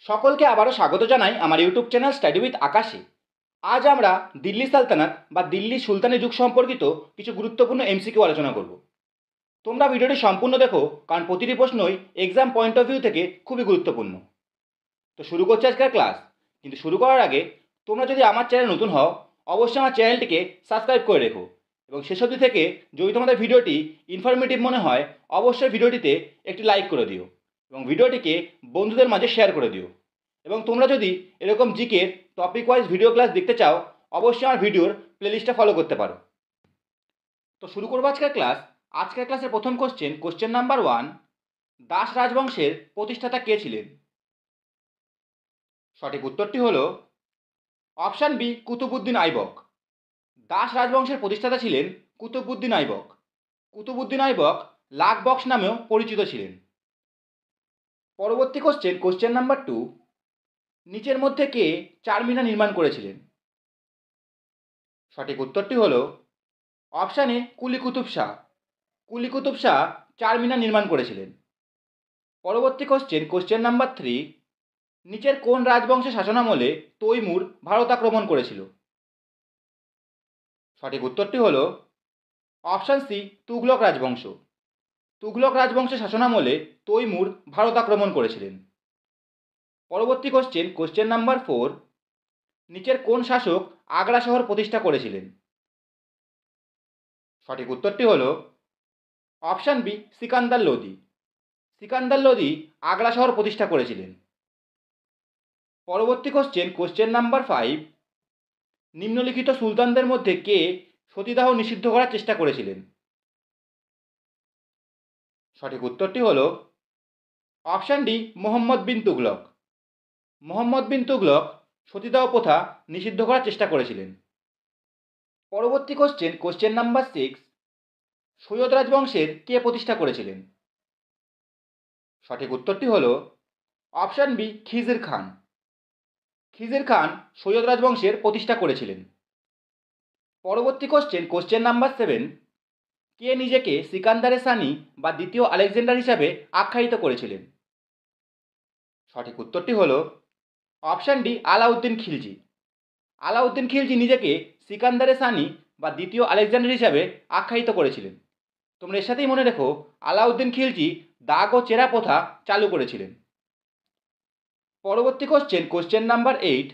সকলকে আবারও স্বাগত জানাই আমার ইউটিউব চ্যানেল স্টাডি উইথ আকাশে। আজ আমরা দিল্লি সালতানাত বা দিল্লি সুলতানি যুগ সম্পর্কিত কিছু গুরুত্বপূর্ণ এমসিকিউ আলোচনা করব। তোমরা ভিডিওটি সম্পূর্ণ দেখো, কারণ প্রতিটি প্রশ্নই এক্সাম পয়েন্ট অফ ভিউ থেকে খুবই গুরুত্বপূর্ণ। তো শুরু করছি আজকের ক্লাস। কিন্তু শুরু করার আগে তোমরা যদি আমার চ্যানেল নতুন হও, অবশ্যই আমার চ্যানেলটিকে সাবস্ক্রাইব করে রেখো এবং শেষ অবধি থেকে যদি তোমাদের ভিডিওটি ইনফরমেটিভ মনে হয়, অবশ্যই ভিডিওটিতে একটি লাইক করে দিও এবং ভিডিওটিকে বন্ধুদের মাঝে শেয়ার করে দিও। এবং তোমরা যদি এরকম জিকের টপিক ওয়াইজ ভিডিও ক্লাস দেখতে চাও, অবশ্যই আমার ভিডিওর প্লেলিস্টটা ফলো করতে পারো। তো শুরু করবো আজকের ক্লাস। আজকের ক্লাসের প্রথম কোশ্চেন নাম্বার 1, দাস রাজবংশের প্রতিষ্ঠাতা কে ছিলেন? সঠিক উত্তরটি হলো অপশান বি, কুতুবউদ্দিন আইবক। দাস রাজবংশের প্রতিষ্ঠাতা ছিলেন কুতুবউদ্দিন আইবক। কুতুবউদ্দিন আইবক লাখ বক্স নামেও পরিচিত ছিলেন। পরবর্তী কোশ্চেন নাম্বার 2, নিচের মধ্যে কে চারমিনার নির্মাণ করেছিলেন? সঠিক উত্তরটি হলো অপশান এ, কুলি কুতুব শাহ। কুলি কুতুব শাহ চারমিনার নির্মাণ করেছিলেন। পরবর্তী কোশ্চেন নাম্বার 3, নিচের কোন রাজবংশের শাসনামলে তৈমুর ভারত আক্রমণ করেছিল? সঠিক উত্তরটি হলো অপশান সি, তুঘলক রাজবংশ। তুঘলক রাজবংশের শাসনামলে তৈমুর ভারত আক্রমণ করেছিলেন। পরবর্তী কোশ্চেন নাম্বার 4, নিচের কোন শাসক আগ্রা শহর প্রতিষ্ঠা করেছিলেন? সঠিক উত্তরটি হলো অপশান বি, সিকান্দার লোদি। সিকান্দার লোদি আগ্রা শহর প্রতিষ্ঠা করেছিলেন। পরবর্তী কোশ্চেন নাম্বার 5, নিম্নলিখিত সুলতানদের মধ্যে কে সতীদাহ নিষিদ্ধ করার চেষ্টা করেছিলেন? সঠিক উত্তরটি হলো অপশান ডি, মোহাম্মদ বিন তুগলক। মোহাম্মদ বিন তুগলক সতীদাহ প্রথা নিষিদ্ধ করার চেষ্টা করেছিলেন। পরবর্তী কোশ্চেন নাম্বার 6, সৈয়দ রাজবংশের কে প্রতিষ্ঠা করেছিলেন? সঠিক উত্তরটি হলো অপশান বি, খিজির খান। খিজির খান সৈয়দ রাজবংশের প্রতিষ্ঠা করেছিলেন। পরবর্তী কোশ্চেন নাম্বার 7, কে নিজেকে সিকান্দারের সানি বা দ্বিতীয় আলেকজান্ডার হিসাবে আখ্যায়িত করেছিলেন? সঠিক উত্তরটি হলো অপশান ডি, আলাউদ্দিন খিলজি। আলাউদ্দিন খিলজি নিজেকে সিকান্দারের সানি বা দ্বিতীয় আলেকজান্ডার হিসাবে আখ্যায়িত করেছিলেন। তোমরা এর সাথেই মনে রেখো, আলাউদ্দিন খিলজি দাগ ও চেরা প্রথা চালু করেছিলেন। পরবর্তী কোশ্চেন নাম্বার 8,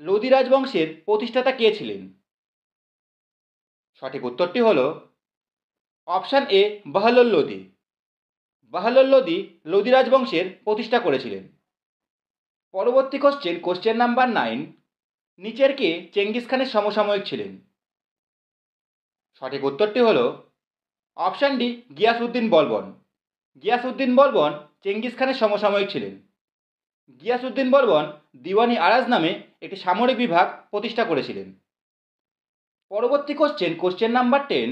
লোদি রাজবংশের প্রতিষ্ঠাতা কে ছিলেন? সঠিক উত্তরটি হলো অপশান এ, বাহলোল লোদি। বাহলোল লোদি লোদি রাজবংশের প্রতিষ্ঠা করেছিলেন। পরবর্তী কোশ্চেন নাম্বার 9, নিচের কে চেঙ্গিস খানের সমসাময়িক ছিলেন? সঠিক উত্তরটি হলো option D, Giasuddin Balban. Giasuddin Balban Genghis খানের সমসাময়িক ছিলেন। গিয়াসউদ্দিন বলবন দিওয়ানি আরাজ নামে একটি সামরিক বিভাগ প্রতিষ্ঠা করেছিলেন। পরবর্তী কোশ্চেন নাম্বার 10,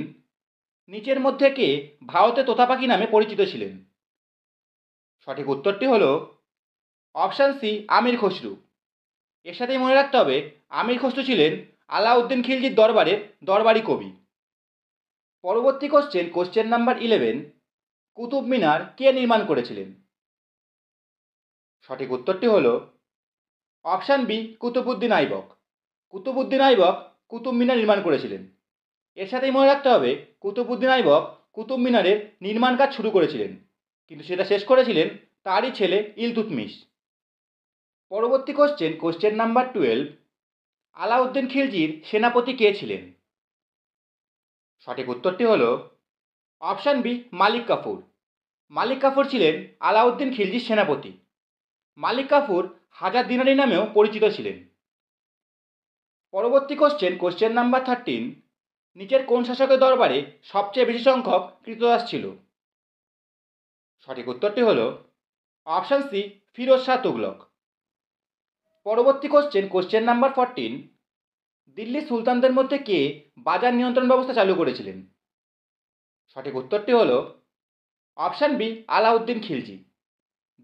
নিচের মধ্যে কে ভারতে তোতাপাখি নামে পরিচিত ছিলেন? সঠিক উত্তরটি হলো অপশান সি, আমির খসরু। এর সাথেই মনে রাখতে হবে, আমির খসরু ছিলেন আলাউদ্দিন খিলজির দরবারের দরবারি কবি। পরবর্তী কোশ্চেন নাম্বার 11, কুতুব মিনার কে নির্মাণ করেছিলেন? সঠিক উত্তরটি হলো অপশান বি, কুতুবউদ্দিন আইবক। কুতুবউদ্দিন আইবক কুতুব মিনার নির্মাণ করেছিলেন। এর সাথেই মনে রাখতে হবে, কুতুবউদ্দিন আইবক কুতুব মিনারের নির্মাণ কাজ শুরু করেছিলেন, কিন্তু সেটা শেষ করেছিলেন তারই ছেলে ইলতুৎমিশ। পরবর্তী কোশ্চেন নাম্বার 12, আলাউদ্দিন খিলজির সেনাপতি কে ছিলেন? সঠিক উত্তরটি হলো অপশান বি, মালিক কাফুর। মালিক কাফুর ছিলেন আলাউদ্দিন খিলজির সেনাপতি। মালিক কাফুর হাজার দিনারি নামেও পরিচিত ছিলেন। পরবর্তী কোশ্চেন নাম্বার 13, নিচের কোন শাসকের দরবারে সবচেয়ে বেশি সংখ্যক কৃতদাস ছিল? সঠিক উত্তরটি হলো অপশান সি, ফিরোজ শাহ তুগলক। পরবর্তী কোশ্চেন নাম্বার 14, দিল্লি সুলতানদের মধ্যে কে বাজার নিয়ন্ত্রণ ব্যবস্থা চালু করেছিলেন? সঠিক উত্তরটি হলো অপশান বি, আলাউদ্দিন খিলজি।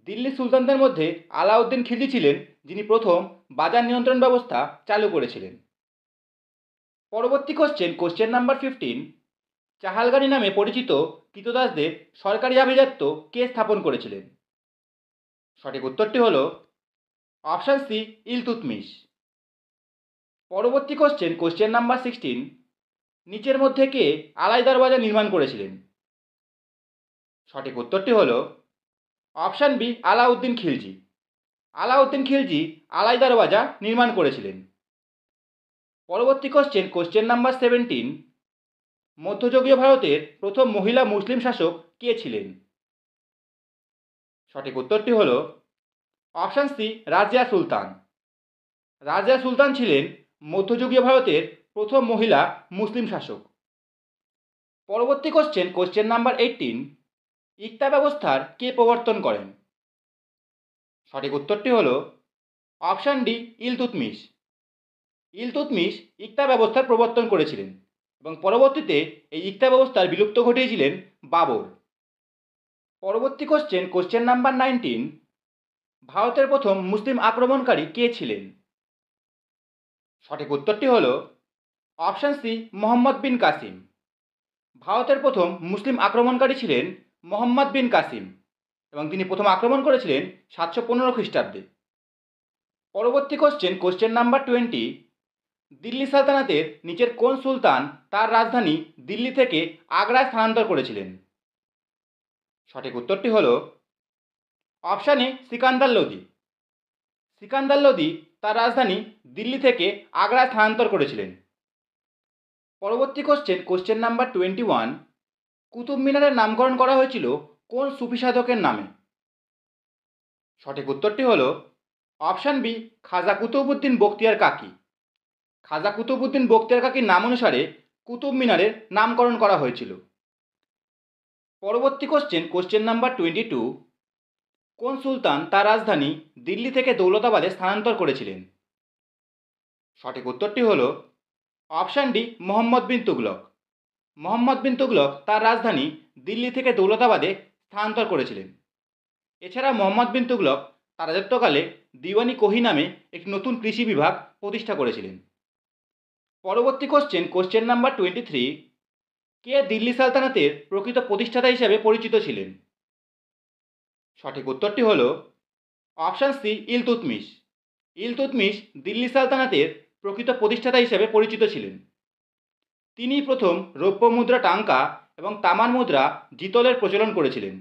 দিল্লি সুলতানদের মধ্যে আলাউদ্দিন খিলজি ছিলেন যিনি প্রথম বাজার নিয়ন্ত্রণ ব্যবস্থা চালু করেছিলেন। পরবর্তী কোশ্চেন নাম্বার 15, চাহালগানি নামে পরিচিত কৃতদাসদের সরকারি আভিজাত্য কে স্থাপন করেছিলেন? সঠিক উত্তরটি হলো অপশান সি ইলতুৎমিশ। পরবর্তী কোশ্চেন নাম্বার 16, নিচের মধ্যে কে আলাই দরওয়াজা নির্মাণ করেছিলেন? সঠিক উত্তরটি হল অপশান বি আলাউদ্দিন খিলজি। আলাউদ্দিন খিলজি আলাই দরওয়াজা নির্মাণ করেছিলেন। পরবর্তী কোশ্চেন নাম্বার 17, মধ্যযুগীয় ভারতের প্রথম মহিলা মুসলিম শাসক কে ছিলেন? সঠিক উত্তরটি হল অপশান সি রাজিয়া সুলতান। রাজিয়া সুলতান ছিলেন মধ্যযুগীয় ভারতের প্রথম মহিলা মুসলিম শাসক। পরবর্তী কোশ্চেন নাম্বার 18, ইকতা ব্যবস্থার কে প্রবর্তন করেন? সঠিক উত্তরটি হল অপশান ডি ইলতুৎমিশ। ইলতুৎমিশ ইকতা ব্যবস্থার প্রবর্তন করেছিলেন এবং পরবর্তীতে এই ইকতা ব্যবস্থার বিলুপ্ত ঘটিয়েছিলেন বাবর। পরবর্তী কোশ্চেন নাম্বার 19, ভারতের প্রথম মুসলিম আক্রমণকারী কে ছিলেন? সঠিক উত্তরটি হল অপশান সি মোহাম্মদ বিন কাসিম। ভারতের প্রথম মুসলিম আক্রমণকারী ছিলেন মোহাম্মদ বিন কাসিম এবং তিনি প্রথম আক্রমণ করেছিলেন 715 খ্রিস্টাব্দে। পরবর্তী কোশ্চেন নাম্বার 20, দিল্লি সালতানাতের নিচের কোন সুলতান তার রাজধানী দিল্লি থেকে আগ্রায় স্থানান্তর করেছিলেন? সঠিক উত্তরটি হল অপশান এ সিকান্দার লোদি। সিকান্দার লোদি তার রাজধানী দিল্লি থেকে আগ্রায় স্থানান্তর করেছিলেন। পরবর্তী কোশ্চেন নাম্বার 21, কুতুব মিনারের নামকরণ করা হয়েছিল কোন সুফি সাধকের নামে? সঠিক উত্তরটি হল অপশান বি খাজা কুতুবউদ্দিন বখতিয়ার কাকি। খাজা কুতুবউদ্দিন বখতিয়ার কাকির নাম অনুসারে কুতুব মিনারের নামকরণ করা হয়েছিল। পরবর্তী কোশ্চেন নাম্বার 22, কোন সুলতান তার রাজধানী দিল্লি থেকে দৌলতাবাদে স্থানান্তর করেছিলেন? সঠিক উত্তরটি হল অপশান ডি মোহাম্মদ বিন তুগলক। মোহাম্মদ বিন তুগলক তার রাজধানী দিল্লি থেকে দৌলতাবাদে স্থানান্তর করেছিলেন। এছাড়া মোহাম্মদ বিন তুগলক তার রাজত্বকালে দিওয়ানি কোহি নামে একটি নতুন কৃষি বিভাগ প্রতিষ্ঠা করেছিলেন। পরবর্তী কোশ্চেন নাম্বার 23, কে দিল্লি সালতানাতের প্রকৃত প্রতিষ্ঠাতা হিসেবে পরিচিত ছিলেন? সঠিক উত্তরটি হল অপশান সি ইলতুৎমিশ। ইলতুৎমিশ দিল্লি সালতানাতের প্রকৃত প্রতিষ্ঠাতা হিসেবে পরিচিত ছিলেন। তিনি প্রথম রৌপ্য মুদ্রা টাঙ্কা এবং তামার মুদ্রা জিতলের প্রচলন করেছিলেন।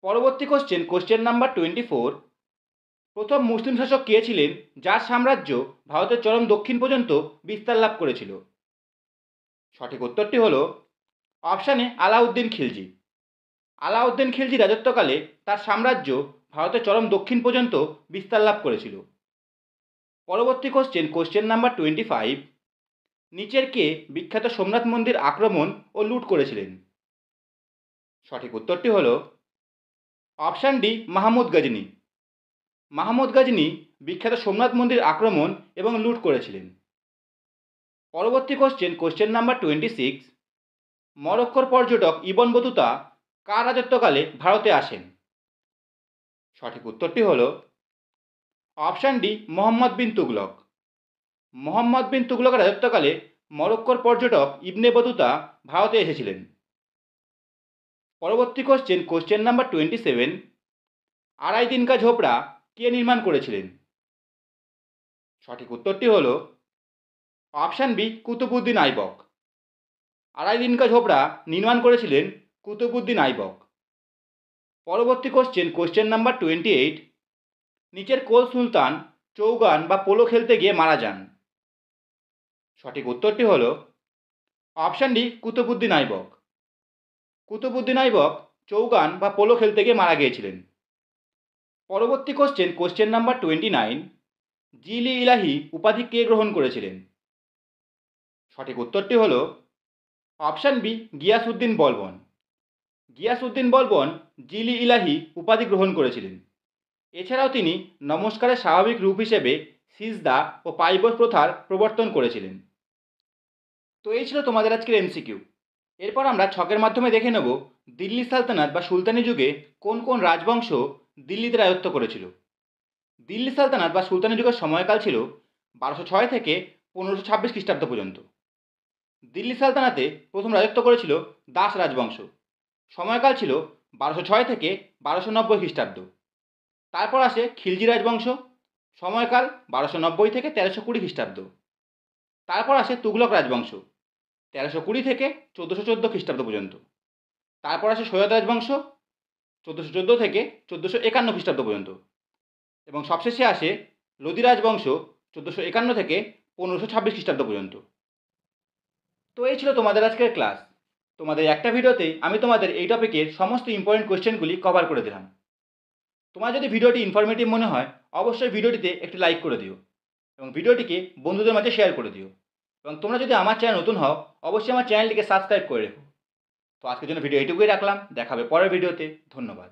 পরবর্তী কোশ্চেন নাম্বার 24, প্রথম মুসলিম শাসক কে ছিলেন যার সাম্রাজ্য ভারতের চরম দক্ষিণ পর্যন্ত বিস্তার লাভ করেছিল? সঠিক উত্তরটি হল অপশান এ আলাউদ্দিন খিলজি। আলাউদ্দিন খিলজি রাজত্বকালে তার সাম্রাজ্য ভারতের চরম দক্ষিণ পর্যন্ত বিস্তার লাভ করেছিল। পরবর্তী কোশ্চেন নাম্বার 25, নিচের কে বিখ্যাত সোমনাথ মন্দির আক্রমণ ও লুট করেছিলেন? সঠিক উত্তরটি হল অপশান ডি মাহমুদ গজনী। মাহমুদ গজনী বিখ্যাত সোমনাথ মন্দির আক্রমণ এবং লুট করেছিলেন। পরবর্তী কোশ্চেন নাম্বার 26, মরক্কোর পর্যটক ইবন বতুতা কার রাজত্বকালে ভারতে আসেন? সঠিক উত্তরটি হল অপশান ডি মোহাম্মদ বিন তুগলক। মোহাম্মদ বিন তুগলকের রাজত্বকালে মরক্কোর পর্যটক ইবনে বতুতা ভারতে এসেছিলেন। পরবর্তী কোশ্চেন নাম্বার 27, আড়াই দিন কা ঝোপড়া কে নির্মাণ করেছিলেন? সঠিক উত্তরটি হল অপশান বি কুতুবউদ্দিন আইবক। আড়াই দিন কা ঝোপড়া নির্মাণ করেছিলেন কুতুবউদ্দিন আইবক। পরবর্তী কোশ্চেন নাম্বার 28, নিচের কোন সুলতান চৌগান বা পোলো খেলতে গিয়ে মারা যান? সঠিক উত্তরটি হল অপশান ডি কুতুবউদ্দিন আইবক। কুতুবউদ্দিন আইবক চৌগান বা পোলো খেলতে গিয়ে মারা গিয়েছিলেন। পরবর্তী কোশ্চেন নাম্বার 29, জিল-ই ইলাহি উপাধি কে গ্রহণ করেছিলেন? সঠিক উত্তরটি হল অপশান বি গিয়াসউদ্দিন বলবন। গিয়াসউদ্দিন বলবন জিল-ই ইলাহি উপাধি গ্রহণ করেছিলেন। এছাড়াও তিনি নমস্কারের স্বাভাবিক রূপ হিসেবে সিজদা ও পাইবস প্রথার প্রবর্তন করেছিলেন। তো এই ছিল তোমাদের আজকের এমসিকিউ। এরপর আমরা ছকের মাধ্যমে দেখে নেব দিল্লি সালতানাত বা সুলতানি যুগে কোন কোন রাজবংশ দিল্লিতে রাজত্ব করেছিল। দিল্লি সালতানাত বা সুলতানি যুগের সময়কাল ছিল 1206 থেকে 1526 খ্রিস্টাব্দ পর্যন্ত। দিল্লি সালতানাতে প্রথম রাজত্ব করেছিল দাস রাজবংশ। সময়কাল ছিল 1206 থেকে 1290 খ্রিস্টাব্দ। তারপর আসে খিলজি রাজবংশ, সময়কাল 1290 থেকে 1320 খ্রিস্টাব্দ। তারপর আসে তুগলক রাজবংশ, 1320 থেকে 1414 খ্রিস্টাব্দ পর্যন্ত। তারপর আসে সৈয়দ রাজবংশ, 1414 থেকে 1451 খ্রিস্টাব্দ পর্যন্ত। এবং সবশেষে আসে লোদি রাজবংশ, 1451 থেকে 1526 খ্রিস্টাব্দ পর্যন্ত। তো এই ছিল তোমাদের আজকের ক্লাস। তোমাদের একটা ভিডিওতেই আমি তোমাদের এই টপিকের সমস্ত ইম্পর্টেন্ট কোয়েশ্চেনগুলি কভার করে দিলাম। তোমার যদি ভিডিওটি ইনফরমেটিভ মনে হয় অবশ্যই ভিডিওটিতে একটি লাইক করে দিও এবং ভিডিওটিকে বন্ধুদের মাঝে শেয়ার করে দিও। এবং তোমরা যদি আমার চ্যানেল নতুন হও অবশ্যই আমার চ্যানেলটিকে সাবস্ক্রাইব করে রেখো। তো আজকের জন্য ভিডিও এইটুকুই রাখলাম, দেখা হবে পরের ভিডিওতে। ধন্যবাদ।